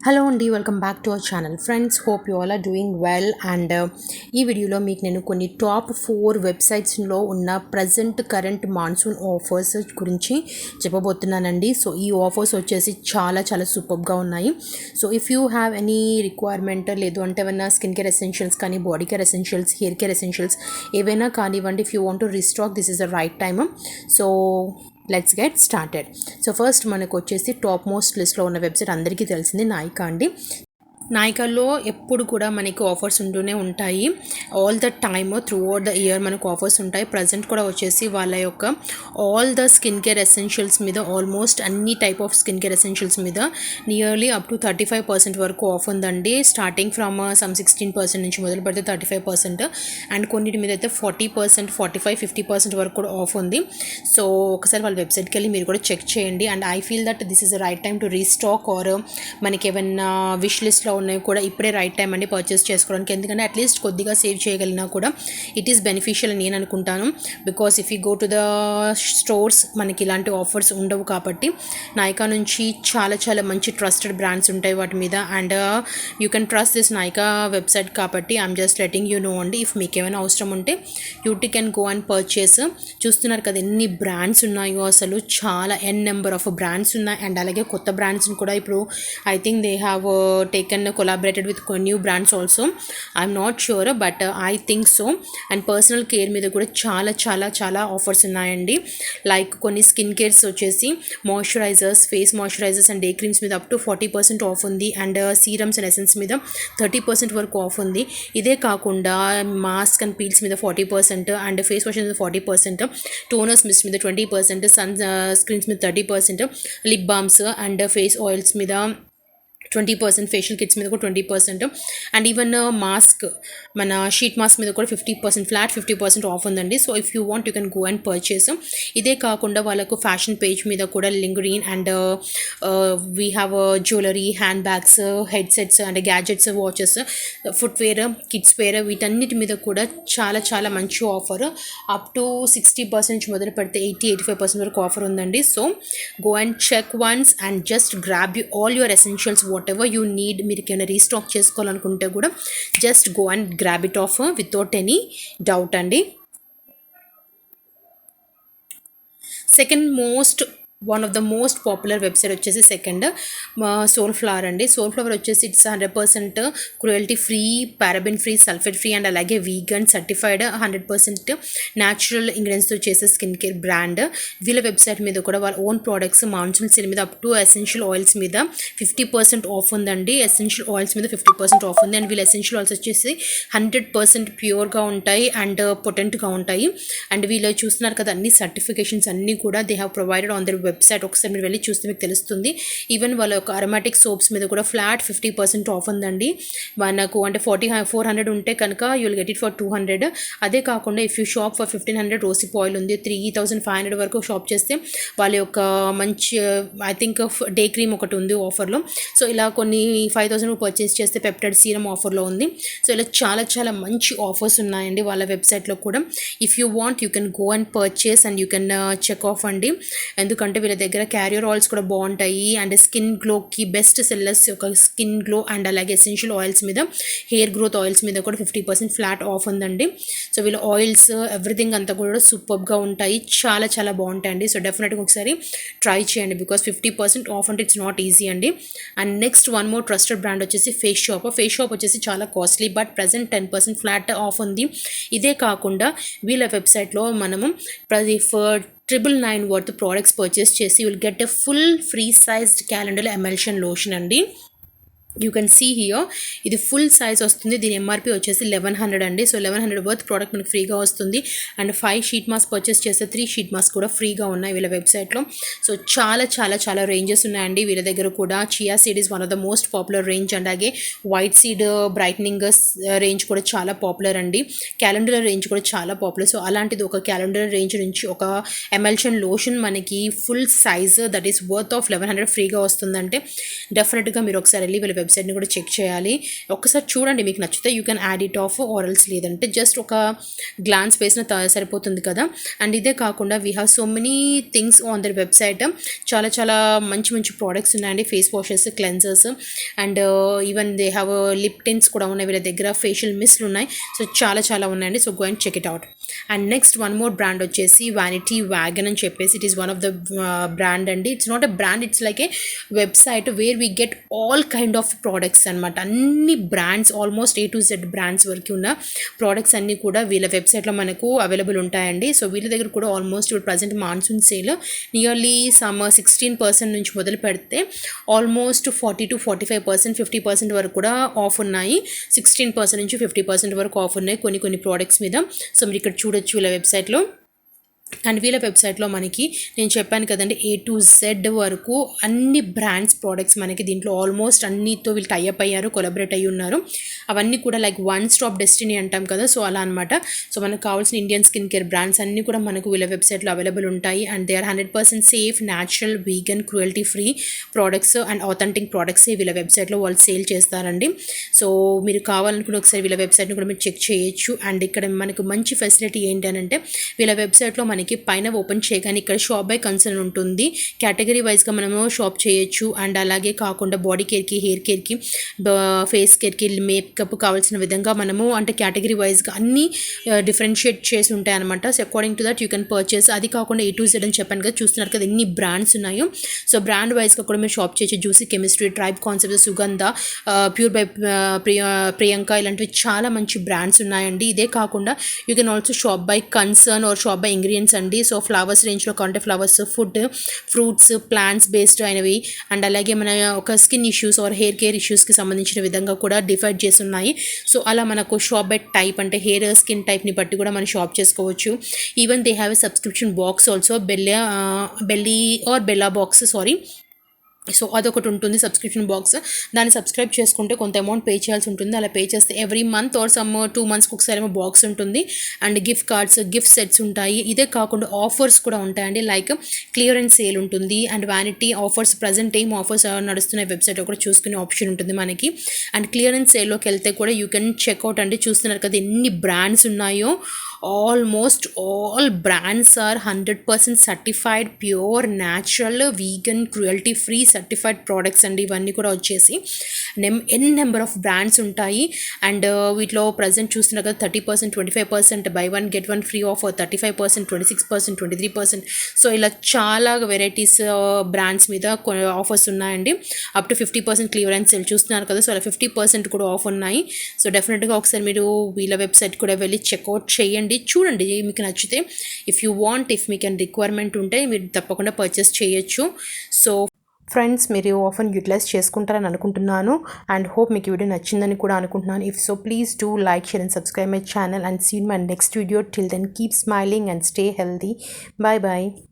Hello అండి, welcome back to our channel. Friends, hope you all are doing well. And ఈ వీడియోలో మీకు నేను కొన్ని టాప్ 4 వెబ్సైట్స్లో ఉన్న కరెంట్ మాన్సూన్ ఆఫర్స్ గురించి చెప్పబోతున్నానండి. సో ఈ ఆఫర్స్ వచ్చేసి చాలా చాలా సూపర్గా ఉన్నాయి. So if you have any requirement, లేదు అంటే ఏమైనా స్కిన్ కేర్ ఎసెన్షియల్స్ కానీ, body care essentials, hair care essentials ఏవైనా కానివ్వండి, if you want to restock, this is the right time. So let's get started. So first మనకు వచ్చేసి top most లిస్ట్లో ఉన్న వెబ్సైట్ అందరికీ తెలిసింది నాయికా అండి. నాయికాలో ఎప్పుడు కూడా మనకి ఆఫర్స్ ఉంటూనే ఉంటాయి. All the time through out the year మనకు ఆఫర్స్ ఉంటాయి. ప్రజెంట్ కూడా వచ్చేసి వాళ్ళ యొక్క all the skin care essentials మీద, ఆల్మోస్ట్ అన్ని type of skin care essentials మీద నియర్లీ అప్ టు 35% వరకు ఆఫ్ ఉందండి. స్టార్టింగ్ ఫ్రమ్ సమ్ 16% నుంచి మొదలు పెడితే 35%, అండ్ కొన్నిటి మీద అయితే 40%, 45%, 50% వరకు కూడా ఆఫ్ ఉంది. సో ఒకసారి వాళ్ళ వెబ్సైట్కి వెళ్ళి మీరు కూడా చెక్ చేయండి. And I feel that this is the right time to restock, or మనకి ఏమైనా విష్ లిస్ట్లో ఉన్నాయి కూడా ఇప్పుడే రైట్ టైం అండి పర్చేస్ చేసుకోవడానికి. ఎందుకంటే అట్లీస్ట్ కొద్దిగా సేవ్ చేయగలిగినా కూడా ఇట్ ఈస్ బెనిఫిషియల్ అని నేను అనుకుంటాను. Because if you go to the stores మనకి ఇలాంటి ఆఫర్స్ ఉండవు. కాబట్టి నాయికా నుంచి చాలా చాలా మంచి ట్రస్టెడ్ బ్రాండ్స్ ఉంటాయి వాటి మీద. And you can trust this Nykaa website. కాబట్టి I'm just letting you know అండి. ఇఫ్ మీకు ఏమైనా అవసరం ఉంటే you can go and purchase. చూస్తున్నారు కదా ఎన్ని బ్రాండ్స్ ఉన్నాయో, అసలు చాలా నెంబర్ ఆఫ్ బ్రాండ్స్ ఉన్నాయి. అండ్ అలాగే కొత్త బ్రాండ్స్ని కూడా ఇప్పుడు I think they have taken collaborated with new brands also. I'm not sure, but I think so. And personal care మీద కూడా చాలా చాలా చాలా ఆఫర్స్ ఉన్నాయండి. లైక్ కొన్ని స్కిన్ కేర్స్ వచ్చేసి moisturisers, face moisturisers and day creams మీద అప్ టు 40% ఆఫ్ ఉంది. అండ్ సీరమ్స్ అండ్ ఎసెన్స్ మీద 30% వరకు ఆఫ్ ఉంది. ఇదే కాకుండా మాస్క్ అండ్ పీల్స్ మీద 40%, అండ్ ఫేస్ వాష్ మీద 40%, టోనర్స్ మిస్ట్ మీద 20%, సన్ స్క్రీన్స్ మీద 30%, lip balms and face oils మీద 20%, ఫేషియల్ కిట్స్ మీద కూడా 20%, అండ్ ఈవెన్ మాస్క్, మన షీట్ మాస్క్ మీద కూడా 50%, ఫ్లాట్ 50% ఆఫ్ ఉందండి. So if you want you can go and purchase. ఇదే కాకుండా వాళ్ళకు ఫ్యాషన్ పేజ్ మీద కూడా LinkedIn and we have jewellery, handbags, headsets and gadgets, watches, footwear, kids wear, వీటన్నిటి మీద కూడా చాలా చాలా మంచి ఆఫర్. అప్ టు 60% మొదలు పెడితే 80-85% వరకు ఆఫర్ ఉందండి. So go and check once and just grab you all your essentials, whatever you need. మీరు ఏమైనా రీస్టాక్ చేసుకోవాలనుకుంటే కూడా just go and grab it off without any doubt అండి. Second most, one of the most popular website వచ్చేసి second Soul Flower అండి. Soul Flower వచ్చేసి it's 100% cruelty free, paraben free, sulphate free, and అలాగే vegan certified 100% natural ఇంగ్రీడియంట్స్తో చేసే skin care brand. వీళ్ళ website మీద కూడా వాళ్ళ ఓన్ ప్రోడక్ట్స్ మాన్సూన్ సేల్ మీద అప్ టు ఎసెన్షియల్ ఆయిల్స్ మీద 50% ఆఫ్ ఉందండి. ఎసెన్షియల్ ఆయిల్స్ మీద 50% ఆఫ్ ఉంది. అండ్ వీళ్ళ ఎసెన్షియల్ ఆయిల్స్ వచ్చేసి 100% ప్యూర్గా ఉంటాయి అండ్ పొటెంట్గా ఉంటాయి. అండ్ వీళ్ళు చూస్తున్నారు కదా అన్ని సర్టిఫికేషన్స్ అన్నీ కూడా they have provided on their website. ఒకసారి మీరు వెళ్ళి చూస్తే మీకు తెలుస్తుంది. ఈవెన్ వాళ్ళ యొక్క అరోమాటిక్ సోప్స్ మీద కూడా ఫ్లాట్ 50% ఆఫ్ ఉందండి. మనకు అంటే 400 ఉంటే కనుక you will get it for 200. అదే కాకుండా if you shop for 1500 rosehip oil ఉంది. 3500 వరకు షాప్ చేస్తే వాళ్ళ యొక్క మంచి ఐ థింక్ డే క్రీమ్ ఒకటి ఉంది ఆఫర్లో. సో ఇలా కొన్ని 5000 పర్చేస్ చేస్తే పెప్టైడ్ సీరం ఆఫర్లో ఉంది. సో ఇలా చాలా చాలా మంచి ఆఫర్స్ ఉన్నాయండి వాళ్ళ వెబ్సైట్లో కూడా. If you want you can go and purchase and you can check off అండి. ఎందుకంటే వీళ్ళ దగ్గర క్యారియర్ ఆయిల్స్ కూడా బాగుంటాయి. అండ్ స్కిన్ గ్లోకి బెస్ట్ సెల్లర్స్ ఒక స్కిన్ గ్లో, అండ్ అలాగే ఎసెన్షియల్ ఆయిల్స్ మీద, హెయిర్ గ్రోత్ ఆయిల్స్ మీద కూడా 50% ఫ్లాట్ ఆఫ్ ఉందండి. సో వీళ్ళ ఆయిల్స్ ఎవ్రీథింగ్ అంతా కూడా సూపర్గా ఉంటాయి, చాలా చాలా బాగుంటాయండి. సో డెఫినెట్గా ఒకసారి ట్రై చేయండి, బికాస్ 50% ఆఫ్ అంటే ఇట్స్ నాట్ ఈజీ అండి. And next one more trusted brand వచ్చేసి ఫేస్ షాప్. ఫేస్ షాప్ వచ్చేసి చాలా costly, but present 10% flat of ఉంది. ఇదే కాకుండా వీళ్ళ వెబ్సైట్లో మనము ప్రతి 999 వర్త్ ప్రోడక్ట్స్ పర్చేస్ చేసి you will get a full free sized calendar emulsion lotion అండి. యూ కెన్ సీ హియర్, ఇది ఫుల్ సైజ్ వస్తుంది. దీని ఎంఆర్పి వచ్చేసి 1100 అండి. సో 1100 వర్త్ ప్రోడక్ట్ మనకు ఫ్రీగా వస్తుంది. అండ్ 5 షీట్ మాస్క్ పర్చేస్ చేస్తే 3 షీట్ మాస్క్ కూడా ఫ్రీగా ఉన్నాయి వీళ్ళ వెబ్సైట్లో. సో చాలా చాలా చాలా రేంజెస్ ఉన్నాయండి వీళ్ళ దగ్గర కూడా. Chia seed is one of the most popular range. And అలాగే వైట్ సీడ్ బ్రైట్నింగ్ రేంజ్ కూడా చాలా పాపులర్ అండి. క్యాలెండర్ రేంజ్ కూడా చాలా పాపులర్. సో అలాంటిది ఒక క్యాలెండర్ రేంజ్ నుంచి ఒక ఎమల్షన్ లోషన్ మనకి full size that is worth of 1100 ఫ్రీగా వస్తుందంటే డెఫినెట్గా మీరు ఒకసారి వెళ్ళి వీళ్ళ వెబ్సైట్ని కూడా చెక్ చేయాలి. ఒక్కసారి చూడండి, మీకు నచ్చితే you can add it off orals, లేదంటే జస్ట్ ఒక గ్లాన్స్ వేసిన సరిపోతుంది కదా. అండ్ ఇదే కాకుండా we have so many things on their website. చాలా చాలా మంచి మంచి ప్రోడక్ట్స్ ఉన్నాయండి, face washes, cleansers, and even they have lip tints కూడా ఉన్నాయి వీళ్ళ దగ్గర, ఫేషియల్ మిస్ట్లు ఉన్నాయి. సో చాలా చాలా ఉన్నాయండి. So go and check it out. And next one more brand వచ్చేసి వ్యానిటీ వ్యాగన్ అని చెప్పేసి, it is one of the brand అండి. It's not a brand, it's like a website where we get all kind of products అనమాట. అన్ని brands, almost A to Z brands వరకు ఉన్న products అన్నీ కూడా వీళ్ళ వెబ్సైట్లో మనకు అవైలబుల్ ఉంటాయండి. సో వీళ్ళ దగ్గర కూడా ఆల్మోస్ట్ ఇప్పుడు present monsoon sale nearly some 16% నుంచి మొదలు పెడితే ఆల్మోస్ట్ 40 to 45%, 50% వరకు కూడా ఆఫ్ ఉన్నాయి. 16% నుంచి 50% వరకు ఆఫ్ ఉన్నాయి కొన్ని ప్రోడక్ట్స్ మీద. సో మీరు ఇక్కడ చూడొచ్చు వీళ్ళ వెబ్సైట్లో. అండ్ వీళ్ళ వెబ్సైట్లో మనకి నేను చెప్పాను కదండి, A to Z వరకు అన్ని బ్రాండ్స్ ప్రోడక్ట్స్ మనకి దీంట్లో ఆల్మోస్ట్ అన్నితో వీళ్ళు టైఅప్ అయ్యారు, కొలాబరేట్ అయ్యి ఉన్నారు. అవన్నీ కూడా లైక్ వన్ స్టాప్ డెస్టినీ అంటాం కదా, సో అలా అనమాట. సో మనకు కావాల్సిన ఇండియన్ స్కిన్ కేర్ బ్రాండ్స్ అన్నీ కూడా మనకు వీళ్ళ వెబ్సైట్లో అవైలబుల్ ఉంటాయి. And they are 100% safe, natural, vegan, cruelty free products and authentic ప్రోడక్ట్సే వీళ్ళ వెబ్సైట్లో వాళ్ళు సేల్ చేస్తారండి. సో మీరు కావాలనుకున్న ఒకసారి వీళ్ళ వెబ్సైట్ని కూడా మీరు చెక్ చేయొచ్చు. అండ్ ఇక్కడ మనకు మంచి ఫెసిలిటీ ఏంటి అని అంటే, వీళ్ళ వెబ్సైట్లో మనకి పైన ఓపెన్ చేయగానే ఇక్కడ షాప్ బై కన్సర్న్ ఉంటుంది. కేటగిరీ వైజ్గా మనము షాప్ చేయొచ్చు. అండ్ అలాగే కాకుండా బాడీ కేర్కి, హెయిర్ కేర్కి, ఫేస్ కేర్కి, మేకప్ కావాల్సిన విధంగా మనము అంటే కేటగిరీ వైజ్గా అన్నీ డిఫరెన్షియేట్ చేసి ఉంటాయి అనమాట. So according to that you can purchase. అది కాకుండా A to Z అని చెప్పాను కదా, చూస్తున్నారు కదా ఎన్ని బ్రాండ్స్ ఉన్నాయో. సో బ్రాండ్ వైజ్గా కూడా మీరు షాప్ చేయొచ్చు. Juicy Chemistry, Tribe Concept, Sugandha, Pure by Priyanka, ఇలాంటివి చాలా మంచి బ్రాండ్స్ ఉన్నాయండి. ఇదే కాకుండా you can also shop by concern or shop by ingredients అండి. సో ఫ్లవర్స్ రేంజ్లో కాంటే flowers, food, fruits, plants based అయినవి, అండ్ అలాగే మన ఒక skin issues or hair care ఇష్యూస్కి సంబంధించిన విధంగా కూడా డిఫైడ్ చేసి ఉన్నాయి. సో అలా మనకు షాప్ బై టైప్ అంటే హెయిర్ స్కిన్ టైప్ని బట్టి కూడా మనం షాప్ చేసుకోవచ్చు. Even they have a subscription box also, belly or bella box, sorry. So అదొకటి ఉంటుంది సబ్స్క్రిప్షన్ బాక్స్. దాన్ని సబ్స్క్రైబ్ చేసుకుంటే కొంత అమౌంట్ పే చేయాల్సి ఉంటుంది. అలా పే చేస్తే ఎవ్రీ మంత్ ఆర్ సమ్ 2 monthsకి ఒకసారి ఏమో బాక్స్ ఉంటుంది. And gift cards, gift sets ఉంటాయి. ఇదే కాకుండా ఆఫర్స్ కూడా ఉంటాయండి, లైక్ క్లియరెన్స్ సేల్ ఉంటుంది. అండ్ వ్యానిటీ ఆఫర్స్, ప్రజెంట్ ఏం ఆఫర్స్ నడుస్తున్న వెబ్సైట్ కూడా చూసుకునే ఆప్షన్ ఉంటుంది మనకి. అండ్ క్లియరెన్స్ సేల్లోకి వెళ్తే కూడా యూ కెన్ చెక్అవుట్ అండి. చూస్తున్నారు కదా ఎన్ని బ్రాండ్స్ ఉన్నాయో. Almost all brands are 100% certified, pure, natural, vegan, cruelty free certified products అండి. ఇవన్నీ కూడా వచ్చేసి నెంబర్ ఆఫ్ బ్రాండ్స్ ఉంటాయి. అండ్ వీటిలో ప్రజెంట్ చూస్తున్నా కదా 30%, 25%, buy 1 get 1 free offer, 35%, 26%, 23%. So ఇలా చాలా వెరైటీస్ బ్రాండ్స్ మీద ఆఫర్స్ ఉన్నాయండి. అప్ టు 50% క్లియరెన్స్ సేల్ చూస్తున్నారు కదా. సో అలా 50% కూడా ఆఫ్ ఉన్నాయి. సో డెఫినెట్గా ఒకసారి మీరు వీళ్ళ వెబ్సైట్ కూడా వెళ్ళి చెక్అవుట్ చేయండి, చూడండి మీకు నచ్చితే. ఇఫ్ యూ వాంట్, ఇఫ్ మీకు రిక్వైర్మెంట్ ఉంటే మీరు తప్పకుండా పర్చేస్ చేయొచ్చు. సో ఫ్రెండ్స్, మీరు ఆఫర్ యూటిలైజ్ చేసుకుంటారని అనుకుంటున్నాను. అండ్ హోప్ మీకు వీడియో నచ్చిందని కూడా అనుకుంటున్నాను. If so please do like, share and subscribe my channel and see in my next video. Till then keep smiling and stay healthy. Bye bye.